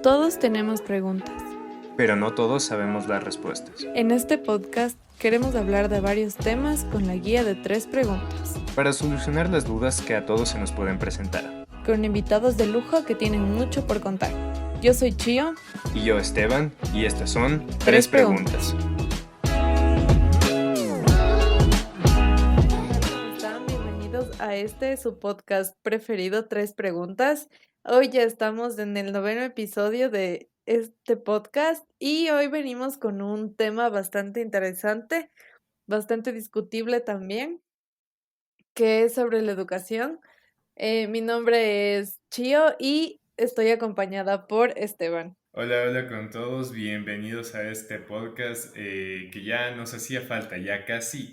Todos tenemos preguntas. Pero no todos sabemos las respuestas. En este podcast queremos hablar de varios temas con la guía de 3 preguntas, Para solucionar las dudas que a todos se nos pueden presentar. con invitados de lujo que tienen mucho por contar. Yo soy Chio. Y yo, Esteban, y estas son Tres 3 preguntas. ¿Cómo están? Bienvenidos a su podcast preferido, 3 preguntas. Hoy ya estamos en el 9º episodio de este podcast y hoy venimos con un tema bastante interesante, bastante discutible también, que es sobre la educación. Mi nombre es Chio y estoy acompañada por Esteban. Hola, hola con todos, bienvenidos a este podcast que ya nos hacía falta, ya casi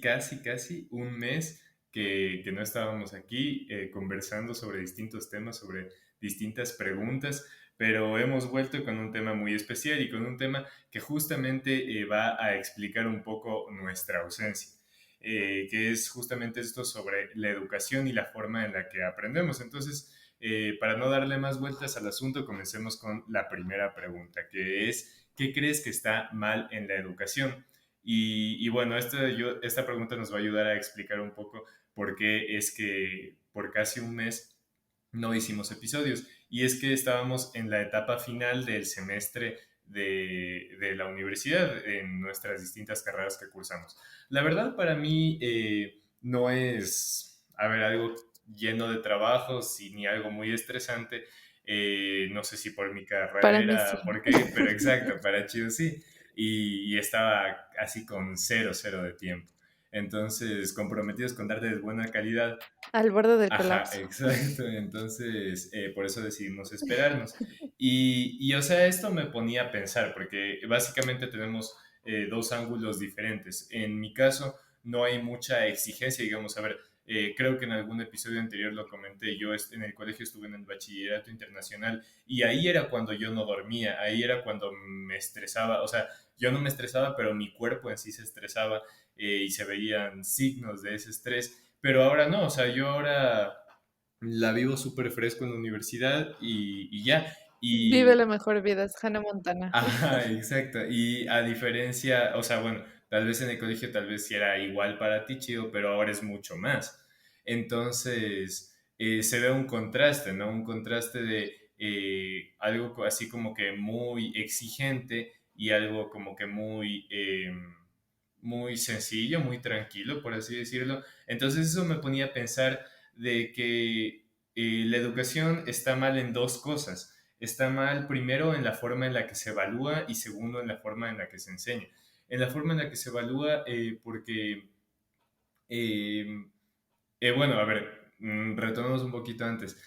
un mes que no estábamos aquí conversando sobre distintos temas, sobre distintas preguntas, pero hemos vuelto con un tema muy especial y con un tema que justamente va a explicar un poco nuestra ausencia. Que es justamente esto sobre la educación y la forma en la que aprendemos. Entonces, para no darle más vueltas al asunto, comencemos con la primera pregunta, que es, ¿qué crees que está mal en la educación? Y bueno, esta pregunta nos va a ayudar a explicar un poco por qué es que por casi un mes no hicimos episodios. Y es que estábamos en la etapa final del semestre de la universidad en nuestras distintas carreras que cursamos. La verdad, para mí no es, a ver, algo lleno de trabajos y ni algo muy estresante. No sé si por mi Para mí sí. carrera, por qué, pero exacto, para Chido sí. Y estaba así con cero de tiempo. Entonces, comprometidos con darte de buena calidad. Al borde del Ajá, colapso. exacto. Entonces, por eso decidimos esperarnos. O sea, esto me ponía a pensar, porque básicamente tenemos dos ángulos diferentes. En mi caso, no hay mucha exigencia, digamos, a ver, creo que en algún episodio anterior lo comenté, yo en el colegio estuve en el bachillerato internacional y ahí era cuando yo no dormía, ahí era cuando me estresaba, o sea, yo no me estresaba, pero mi cuerpo en sí se estresaba y se veían signos de ese estrés. Pero ahora no, o sea, yo ahora la vivo súper fresco en la universidad y ya. Vive Y, la mejor vida, es Hannah Montana. ajá, exacto. Y a diferencia, o sea, bueno, tal vez en el colegio tal vez sí era igual para ti, chido, pero ahora es mucho más. Entonces, se ve un contraste, ¿no? Un contraste de algo así como que muy exigente y algo como que muy sencillo, muy tranquilo, por así decirlo. Entonces eso me ponía a pensar de que la educación está mal en dos cosas. Está mal primero en la forma en la que se evalúa y segundo en la forma en la que se enseña. En la forma en la que se evalúa porque, eh, bueno, a ver, retomemos un poquito antes.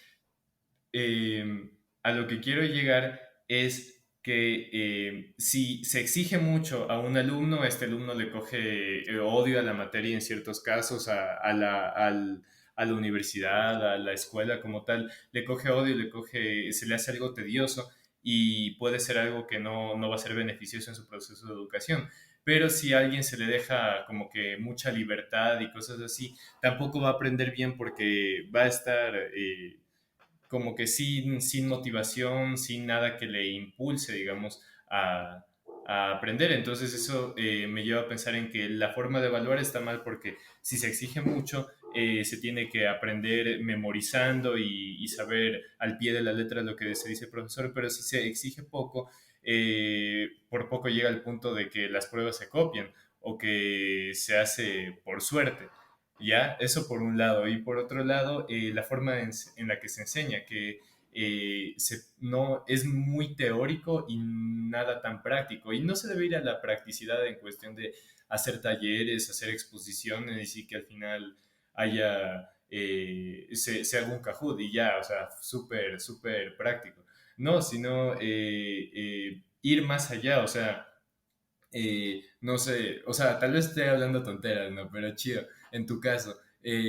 A lo que quiero llegar es que si se exige mucho a un alumno, este alumno le coge odio a la materia en ciertos casos, a la universidad, a la escuela como tal, le coge odio, se le hace algo tedioso y puede ser algo que no va a ser beneficioso en su proceso de educación. Pero si a alguien se le deja como que mucha libertad y cosas así, tampoco va a aprender bien porque va a estar como que sin motivación, sin nada que le impulse, digamos, a aprender. Entonces eso me lleva a pensar en que la forma de evaluar está mal porque si se exige mucho, se tiene que aprender memorizando y saber al pie de la letra lo que se dice el profesor, pero si se exige poco, por poco llega al punto de que las pruebas se copian o que se hace por suerte. ¿Ya? Eso por un lado. Y por otro lado, la forma en la que se enseña, que no, es muy teórico y nada tan práctico. Y no se debe ir a la practicidad en cuestión de hacer talleres, hacer exposiciones y que al final se haga un Kahoot y ya, o sea, súper práctico. No, sino ir más allá, o sea, no sé, o sea, tal vez esté hablando tonteras, ¿no? Pero chido, en tu caso,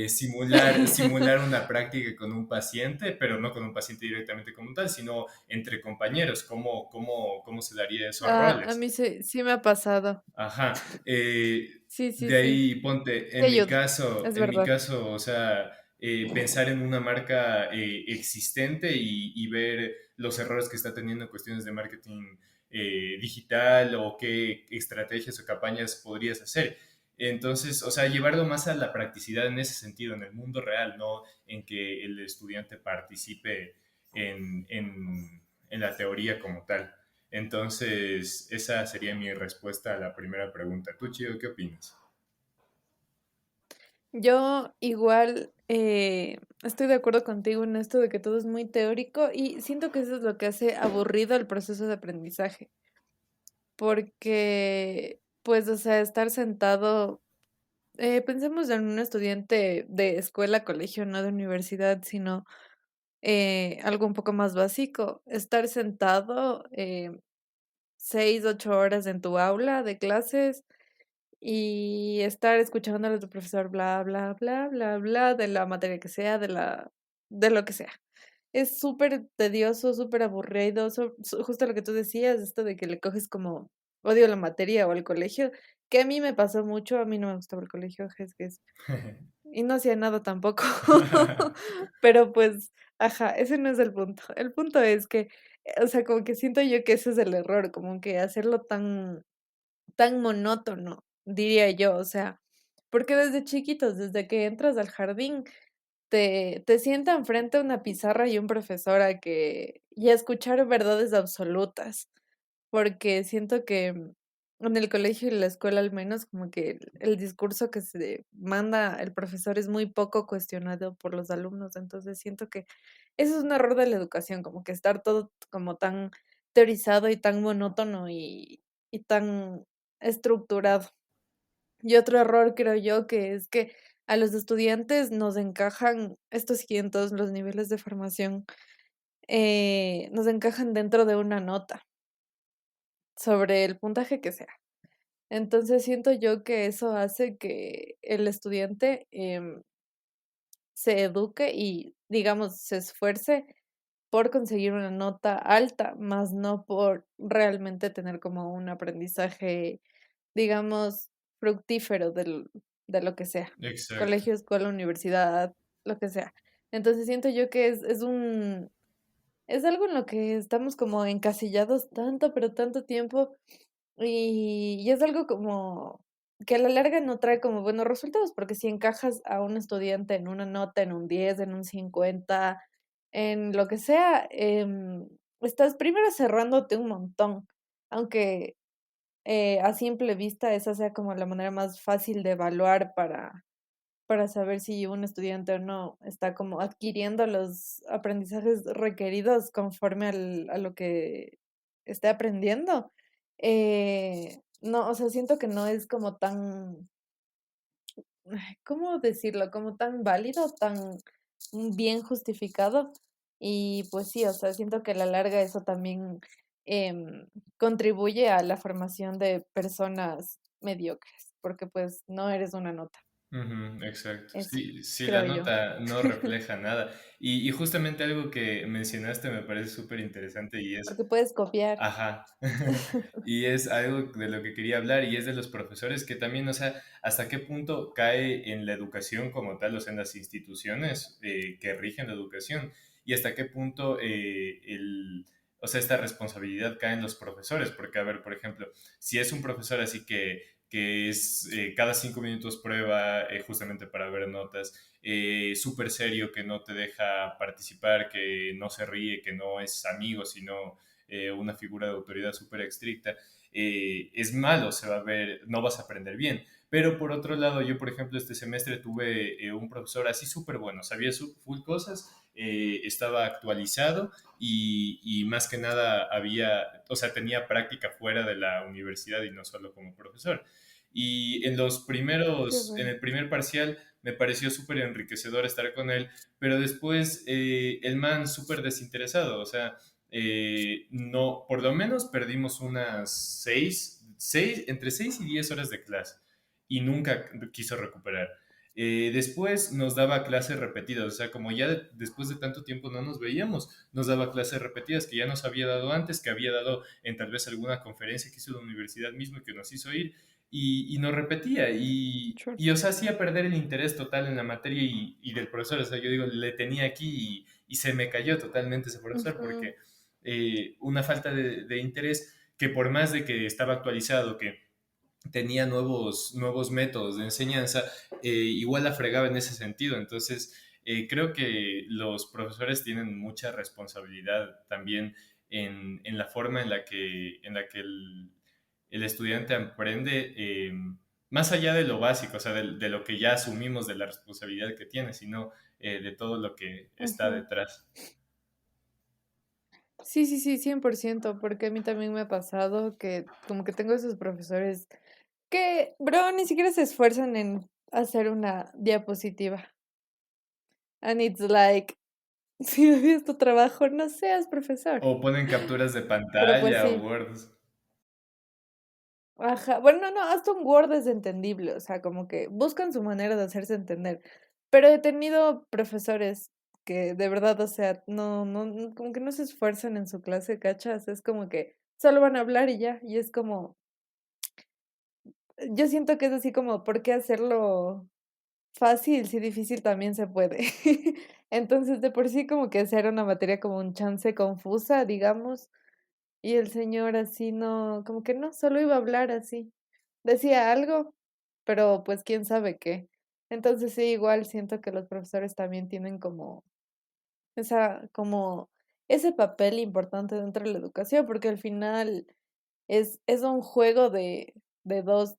simular una práctica con un paciente, pero no con un paciente directamente como tal, sino entre compañeros, ¿cómo se daría esos A roles? mí sí me ha pasado. Ajá. Sí, sí, De sí. ahí ponte, Sí ayuda, es en mi verdad. caso, o sea, pensar en una marca existente y ver los errores que está teniendo en cuestiones de marketing digital o qué estrategias o campañas podrías hacer. Entonces, o sea, llevarlo más a la practicidad en ese sentido, en el mundo real, no en que el estudiante participe en la teoría como tal. Entonces, esa sería mi respuesta a la primera pregunta. ¿Tú, Chio, qué opinas? Yo igual estoy de acuerdo contigo en esto de que todo es muy teórico y siento que eso es lo que hace aburrido el proceso de aprendizaje, porque pues, o sea, estar sentado, pensemos en un estudiante de escuela, colegio, no de universidad, sino algo un poco más básico, estar sentado 6, 8 horas en tu aula de clases y estar escuchándole a tu profesor bla, bla, bla, bla, bla, de la materia que sea, de lo que sea. Es súper tedioso, súper aburrido, justo lo que tú decías, esto de que le coges como odio a la materia o al colegio, que a mí me pasó mucho, a mí no me gustaba el colegio, es que y no hacía nada tampoco. Pero pues, ajá, ese no es el punto. El punto es que, o sea, como que siento yo que ese es el error, como que hacerlo tan monótono, diría yo, o sea, porque desde chiquitos, desde que entras al jardín, te sientan frente a una pizarra y un profesor y a escuchar verdades absolutas, porque siento que en el colegio y la escuela al menos como que el discurso que se manda el profesor es muy poco cuestionado por los alumnos, entonces siento que eso es un error de la educación, como que estar todo como tan teorizado y tan monótono y tan estructurado. Y otro error creo yo que es que a los estudiantes nos encajan, esto sí en todos los niveles de formación, nos encajan dentro de una nota sobre el puntaje que sea. Entonces siento yo que eso hace que el estudiante se eduque y, digamos, se esfuerce por conseguir una nota alta, más no por realmente tener como un aprendizaje, digamos, fructífero de lo que sea, Exacto. colegio, escuela, universidad, lo que sea. Entonces siento yo que es algo en lo que estamos como encasillados tanto, pero tanto tiempo y es algo como que a la larga no trae como buenos resultados, porque si encajas a un estudiante en una nota, en un 10 en un 50 en lo que sea, estás primero cerrándote un montón, aunque a simple vista esa sea como la manera más fácil de evaluar para saber si un estudiante o no está como adquiriendo los aprendizajes requeridos conforme a lo que esté aprendiendo. No, o sea, siento que no es como tan, ay, ¿cómo decirlo? Como tan válido, tan bien justificado. Y pues sí, o sea, siento que a la larga eso también contribuye a la formación de personas mediocres, porque pues no eres una nota. Ujú, exacto. Eso, Sí, sí, la creo yo. nota no refleja nada. Y justamente algo que mencionaste me parece súper interesante y es, Porque puedes copiar. ajá, y es algo de lo que quería hablar y es de los profesores que también, o sea, hasta qué punto cae en la educación como tal, o sea, en las instituciones que rigen la educación y hasta qué punto o sea, esta responsabilidad cae en los profesores, porque, a ver, por ejemplo, si es un profesor así que es cada 5 minutos prueba justamente para ver notas, súper serio, que no te deja participar, que no se ríe, que no es amigo, sino una figura de autoridad súper estricta, es malo, se va a ver, no vas a aprender bien. Pero por otro lado, yo, por ejemplo, este semestre tuve un profesor así súper bueno, sabía full cosas, estaba actualizado y más que nada había, o sea, tenía práctica fuera de la universidad y no solo como profesor. Y Qué en bueno. el primer parcial me pareció súper enriquecedor estar con él, pero después el man súper desinteresado, o sea, no, por lo menos perdimos unas entre 6 y 10 horas de clase y nunca quiso recuperar. Después nos daba clases repetidas, o sea, como ya después de tanto tiempo no nos veíamos, nos daba clases repetidas que ya nos había dado antes, que había dado en tal vez alguna conferencia que hizo la universidad mismo y que nos hizo ir. y no repetía Sure. y, o sea, hacía perder el interés total en la materia y del profesor, o sea, yo digo, le tenía aquí y se me cayó totalmente ese profesor Ujú, porque una falta de interés que por más de que estaba actualizado, que tenía nuevos métodos de enseñanza, igual la fregaba en ese sentido. Entonces, creo que los profesores tienen mucha responsabilidad también en la forma en la que el estudiante aprende, más allá de lo básico, o sea, de lo que ya asumimos de la responsabilidad que tiene, sino de todo lo que está ujú. detrás. Sí, sí, sí, 100%, porque a mí también me ha pasado que como que tengo esos profesores que, bro, ni siquiera se esfuerzan en hacer una diapositiva. And it's like, si odias tu trabajo, no seas profesor. O ponen capturas de Pero pues pantalla o sí, Words. ajá. Bueno, no, hasta un Word es entendible, o sea, como que buscan su manera de hacerse entender. Pero he tenido profesores que de verdad, o sea, como que no se esfuerzan en su clase, ¿cachas? Es como que solo van a hablar y ya, y es como, yo siento que es así como, ¿por qué hacerlo fácil si difícil también se puede? Entonces, de por sí como que esa era una materia como un chance confusa, digamos, y el señor así no, como que no, solo iba a hablar así. Decía algo, pero pues quién sabe qué. Entonces sí, igual siento que los profesores también tienen como ese papel importante dentro de la educación, porque al final es un juego de dos,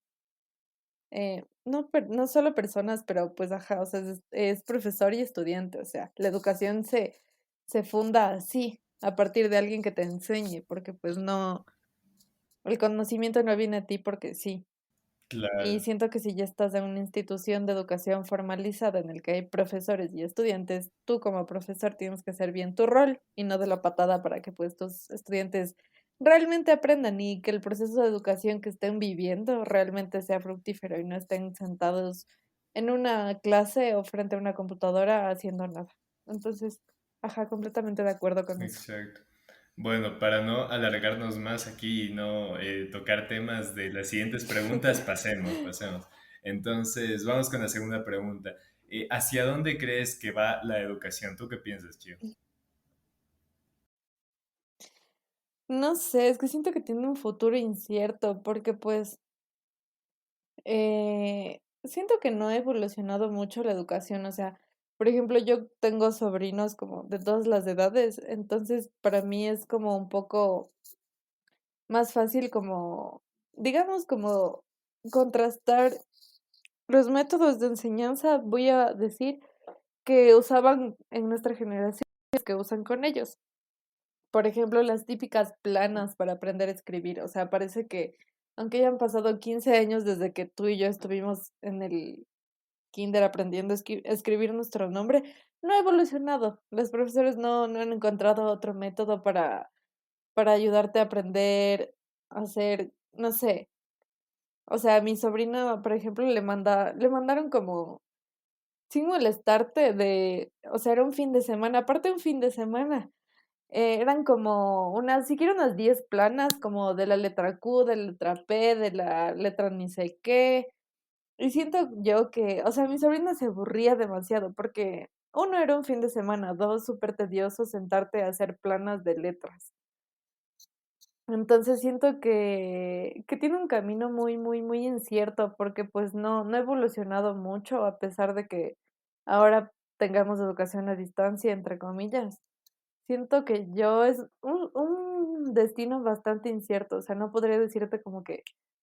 no, no solo personas, pero pues ajá, o sea, es profesor y estudiante, o sea, la educación se funda así, a partir de alguien que te enseñe, porque pues no, el conocimiento no viene a ti porque sí. Y Claro. siento que si ya estás en una institución de educación formalizada en el que hay profesores y estudiantes, tú como profesor tienes que hacer bien tu rol y no de la patada para que pues tus estudiantes realmente aprendan y que el proceso de educación que estén viviendo realmente sea fructífero y no estén sentados en una clase o frente a una computadora haciendo nada. Entonces, ajá, completamente de acuerdo con eso. Exacto. Bueno, para no alargarnos más aquí y no tocar temas de las siguientes preguntas, pasemos. Entonces, vamos con la segunda pregunta. ¿Hacia dónde crees que va la educación? ¿Tú qué piensas, Chio? No sé, es que siento que tiene un futuro incierto porque pues siento que no ha evolucionado mucho la educación, o sea, por ejemplo, yo tengo sobrinos como de todas las edades, entonces para mí es como un poco más fácil como, digamos, como contrastar los métodos de enseñanza, voy a decir, que usaban en nuestra generación, que usan con ellos. Por ejemplo, las típicas planas para aprender a escribir, o sea, parece que aunque hayan pasado 15 años desde que tú y yo estuvimos en el kinder aprendiendo a escribir nuestro nombre, no ha evolucionado. Los profesores no han encontrado otro método para ayudarte a aprender a hacer, no sé. O sea, a mi sobrina, por ejemplo, le mandaron como, sin molestarte, o sea, era un fin de semana, aparte un fin de semana. Eran como siquiera unas 10 planas, como de la letra Q, de la letra P, de la letra ni sé qué. Y siento yo que, o sea, mi sobrina se aburría demasiado porque uno era un fin de semana, dos, súper tedioso sentarte a hacer planas de letras. Entonces siento que tiene un camino muy, muy, muy incierto porque pues no ha evolucionado mucho a pesar de que ahora tengamos educación a distancia, entre comillas. Siento que yo es un destino bastante incierto, o sea, no podría decirte como que,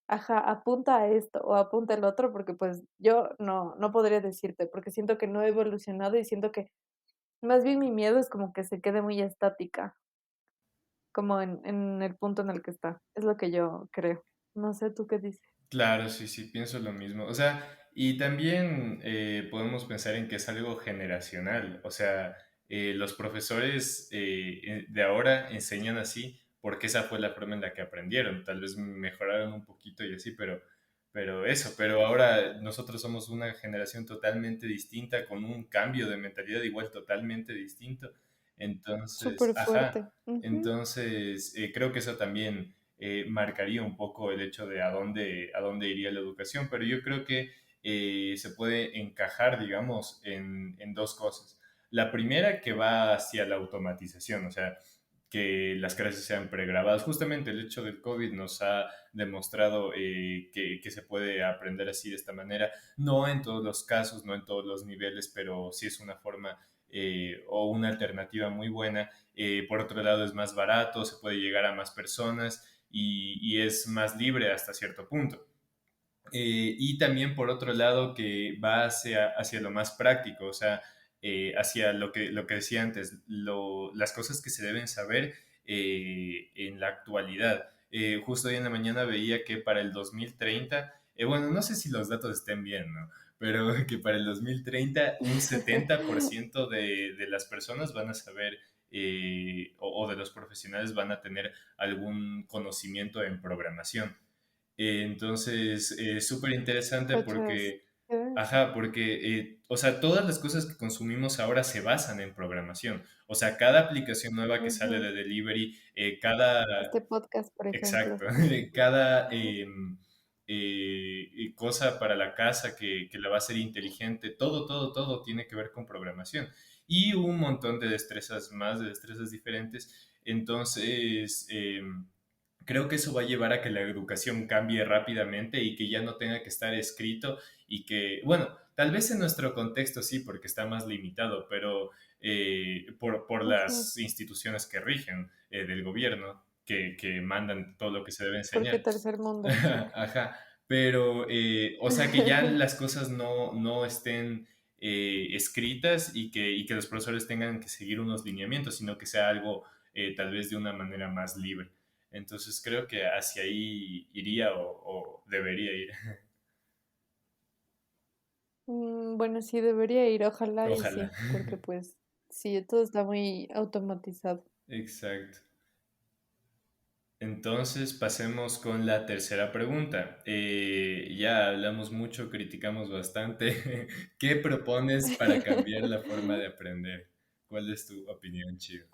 ajá, apunta a esto o apunta el otro, porque pues yo no podría decirte, porque siento que no he evolucionado y siento que más bien mi miedo es como que se quede muy estática, como en el punto en el que está. Es lo que yo creo. No sé, ¿tú qué dices? Claro, sí, sí, pienso lo mismo. O sea, y también podemos pensar en que es algo generacional. O sea, los profesores de ahora enseñan así porque esa fue la forma en la que aprendieron. Tal vez mejoraron un poquito y así, pero eso. Pero ahora nosotros somos una generación totalmente distinta, con un cambio de mentalidad igual totalmente distinto. Entonces, Súper ajá. fuerte. Ujú. Entonces, creo que eso también marcaría un poco el hecho de a dónde iría la educación, pero yo creo que se puede encajar, digamos, en dos cosas. La primera que va hacia la automatización, o sea, que las clases sean pregrabadas. Justamente el hecho del COVID nos ha demostrado que se puede aprender así de esta manera. No en todos los casos, no en todos los niveles, pero sí es una forma o una alternativa muy buena. Por otro lado, es más barato, se puede llegar a más personas y es más libre hasta cierto punto. Y también por otro lado que va hacia lo más práctico, o sea, hacia lo que decía antes, las cosas que se deben saber en la actualidad. Justo hoy en la mañana veía que para el 2030, bueno, no sé si los datos estén bien, ¿no? Pero que para el 2030 un 70% de las personas van a saber o de los profesionales van a tener algún conocimiento en programación. Entonces, es súper interesante Puchas, porque, qué denso. ajá, porque, o sea, todas las cosas que consumimos ahora se basan en programación. O sea, cada aplicación nueva que sale Ujú. de delivery, cada, Este podcast, por ejemplo. exacto, cada cosa para la casa que la va a hacer inteligente, todo tiene que ver con programación. Y un montón de destrezas más, de destrezas diferentes. Entonces, creo que eso va a llevar a que la educación cambie rápidamente y que ya no tenga que estar escrito y que, bueno, tal vez en nuestro contexto sí, porque está más limitado, pero por Ujú. las instituciones que rigen del gobierno, que mandan todo lo que se debe Porque enseñar. tercer mundo. Ajá, pero, o sea, que ya las cosas no estén escritas y que los profesores tengan que seguir unos lineamientos, sino que sea algo tal vez de una manera más libre. Entonces creo que hacia ahí iría o debería ir. Bueno, sí debería ir, ojalá y Ojalá. sí, porque pues sí, todo está muy automatizado. Exacto. Entonces pasemos con la tercera pregunta. Ya hablamos mucho, criticamos bastante. ¿Qué propones para cambiar la forma de aprender? ¿Cuál es tu opinión, Chido?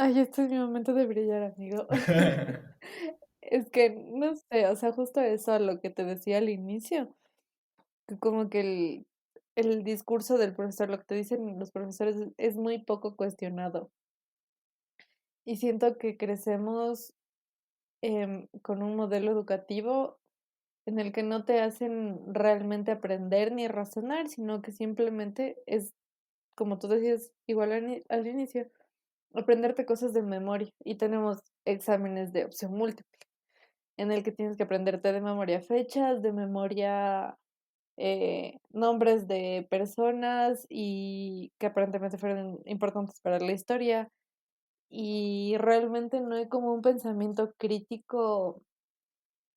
Ay, este es mi momento de brillar, amigo. Es que no sé, o sea, justo eso a lo que te decía al inicio, que como que el discurso del profesor, lo que te dicen los profesores es muy poco cuestionado. Y siento que crecemos con un modelo educativo en el que no te hacen realmente aprender ni razonar, sino que simplemente es, como tú decías, igual al inicio, aprenderte cosas de memoria. Y tenemos exámenes de opción múltiple, en el que tienes que aprenderte de memoria fechas, de memoria nombres de personas y que aparentemente fueron importantes para la historia. Y realmente no hay como un pensamiento crítico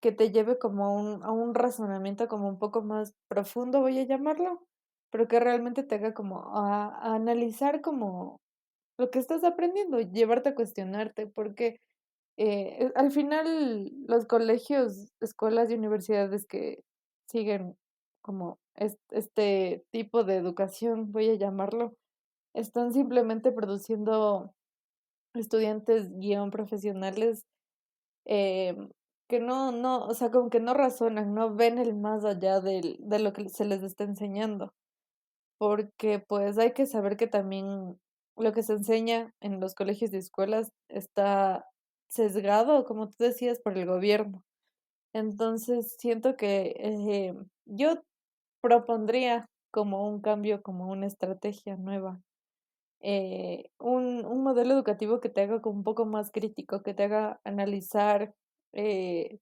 que te lleve como a un razonamiento como un poco más profundo, voy a llamarlo, pero que realmente te haga como a analizar como lo que estás aprendiendo, llevarte a cuestionarte, porque al final los colegios, escuelas y universidades que siguen como este tipo de educación, voy a llamarlo, están simplemente produciendo estudiantes guión profesionales eh, que o sea, como que no razonan, no ven el más allá de lo que se les está enseñando, porque pues hay que saber que también lo que se enseña en los colegios y escuelas está sesgado, como tú decías, por el gobierno. Entonces, siento que yo propondría como un cambio, como una estrategia nueva, un modelo educativo que te haga como un poco más crítico, que te haga analizar,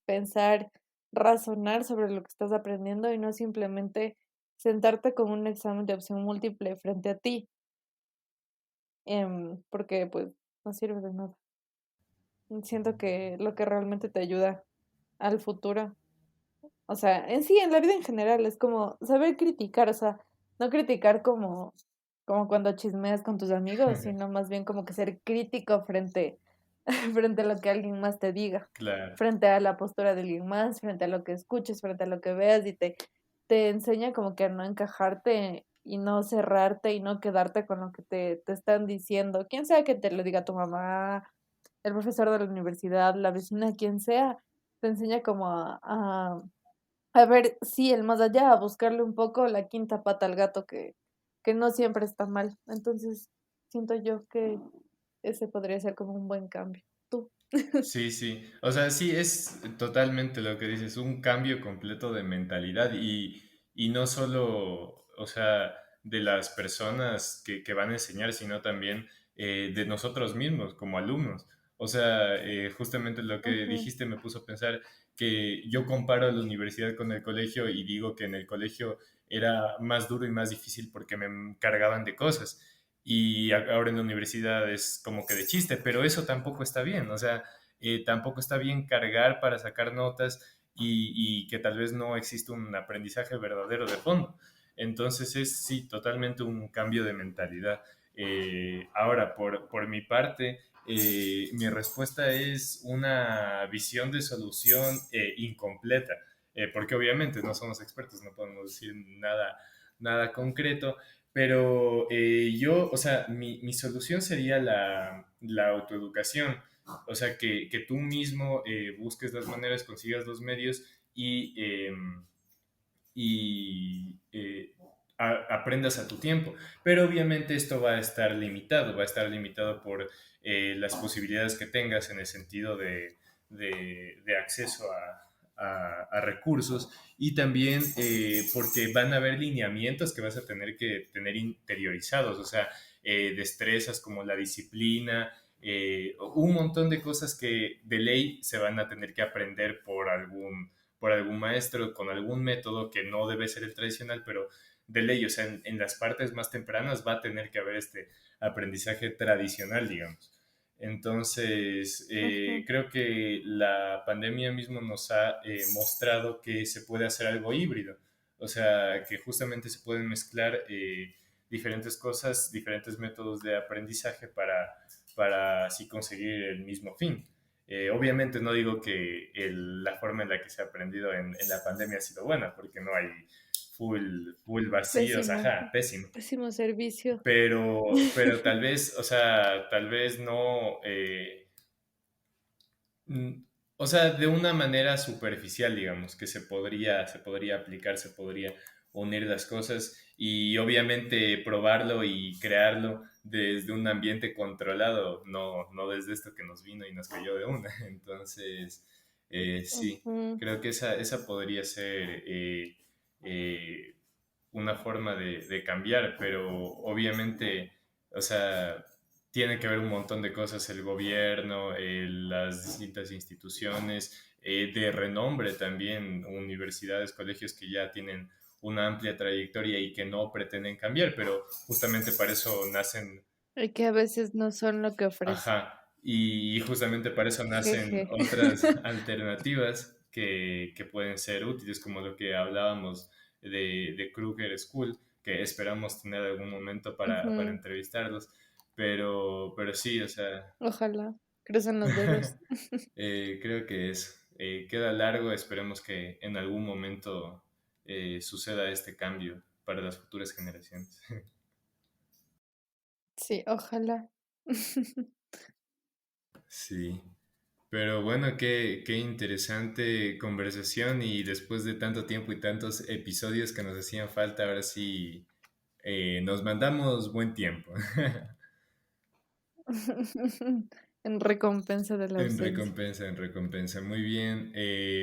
pensar, razonar sobre lo que estás aprendiendo y no simplemente sentarte con un examen de opción múltiple frente a ti, porque pues no sirve de nada. Siento que lo que realmente te ayuda al futuro, o sea, en sí, en la vida en general, es como saber criticar, o sea, no criticar como cuando chismeas con tus amigos, sino más bien como que ser crítico frente a lo que alguien más te diga, Claro. frente a la postura de alguien más, frente a lo que escuches, frente a lo que veas y te enseña como que a no encajarte y no cerrarte y no quedarte con lo que te están diciendo. Quién sabe que te lo diga tu mamá, el profesor de la universidad, la vecina, quien sea, te enseña como a ver, sí, el más allá, a buscarle un poco la quinta pata al gato que no siempre está mal. Entonces, siento yo que ese podría ser como un buen cambio. Tú. Sí, sí. O sea, sí, es totalmente lo que dices, un cambio completo de mentalidad y no solo, o sea, de las personas que van a enseñar, sino también de nosotros mismos como alumnos. O sea, justamente lo que Ujú, dijiste me puso a pensar que yo comparo la universidad con el colegio y digo que en el colegio era más duro y más difícil porque me cargaban de cosas. Y ahora en la universidad es como que de chiste, pero eso tampoco está bien. O sea, tampoco está bien cargar para sacar notas y que tal vez no existe un aprendizaje verdadero de fondo. Entonces es sí, totalmente un cambio de mentalidad. Ahora, por mi parte, mi respuesta es una visión de solución incompleta, porque obviamente no somos expertos, no podemos decir nada concreto, pero yo, o sea, mi solución sería la autoeducación, o sea, que tú mismo busques las maneras, consigas los medios y aprendas a tu tiempo. Pero obviamente esto va a estar limitado por las posibilidades que tengas en el sentido de acceso a recursos y también porque van a haber lineamientos que vas a tener que tener interiorizados, o sea, destrezas como la disciplina, un montón de cosas que de ley se van a tener que aprender por algún maestro, con algún método que no debe ser el tradicional, pero de ley, o sea, en las partes más tempranas va a tener que haber este aprendizaje tradicional, digamos. Entonces, ujú. creo que la pandemia mismo nos ha mostrado que se puede hacer algo híbrido, o sea, que justamente se pueden mezclar diferentes cosas, diferentes métodos de aprendizaje para así conseguir el mismo fin. Obviamente no digo que la forma en la que se ha aprendido en la pandemia ha sido buena, porque no hay full vacíos, Pésimo, ajá, pésimo. pésimo servicio. Pero tal vez, o sea, tal vez no, mm, o sea, de una manera superficial, digamos, que se podría aplicar, se podría unir las cosas y obviamente probarlo y crearlo desde un ambiente controlado, no desde esto que nos vino y nos cayó de una. Entonces, sí, Ujú. creo que esa podría ser eh, una forma de cambiar, pero obviamente, o sea, tiene que ver un montón de cosas, el gobierno, las distintas instituciones, de renombre también, universidades, colegios que ya tienen una amplia trayectoria y que no pretenden cambiar, pero justamente para eso nacen, Y que a veces no son lo que ofrecen. ajá, y justamente para eso nacen Jeje. otras alternativas que pueden ser útiles, como lo que hablábamos de Kruger School, que esperamos tener algún momento para Ujú. entrevistarlos, pero sí, o sea, Ojalá. Crucen los dedos. creo que queda largo, esperemos que en algún momento suceda este cambio para las futuras generaciones. Sí, ojalá. Sí. Pero bueno, qué interesante conversación y después de tanto tiempo y tantos episodios que nos hacían falta, ahora sí nos mandamos buen tiempo. En recompensa de la En ausencia. recompensa, en recompensa. Muy bien.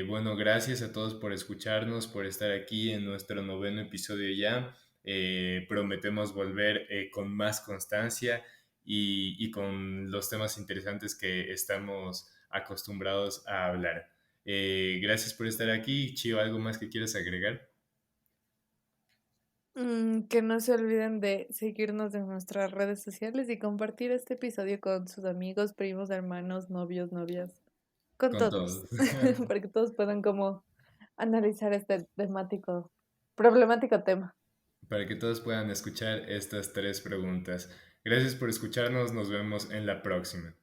Bueno, gracias a todos por escucharnos, por estar aquí en nuestro noveno episodio ya. Prometemos volver con más constancia y con los temas interesantes que estamos acostumbrados a hablar. Gracias por estar aquí. Chio, ¿algo más que quieras agregar? Que no se olviden de seguirnos en nuestras redes sociales y compartir este episodio con sus amigos, primos, hermanos, novios, novias, con Con todos, todos. para que todos puedan como analizar este problemático tema. Para que todos puedan escuchar estas tres preguntas. Gracias por escucharnos. Nos vemos en la próxima.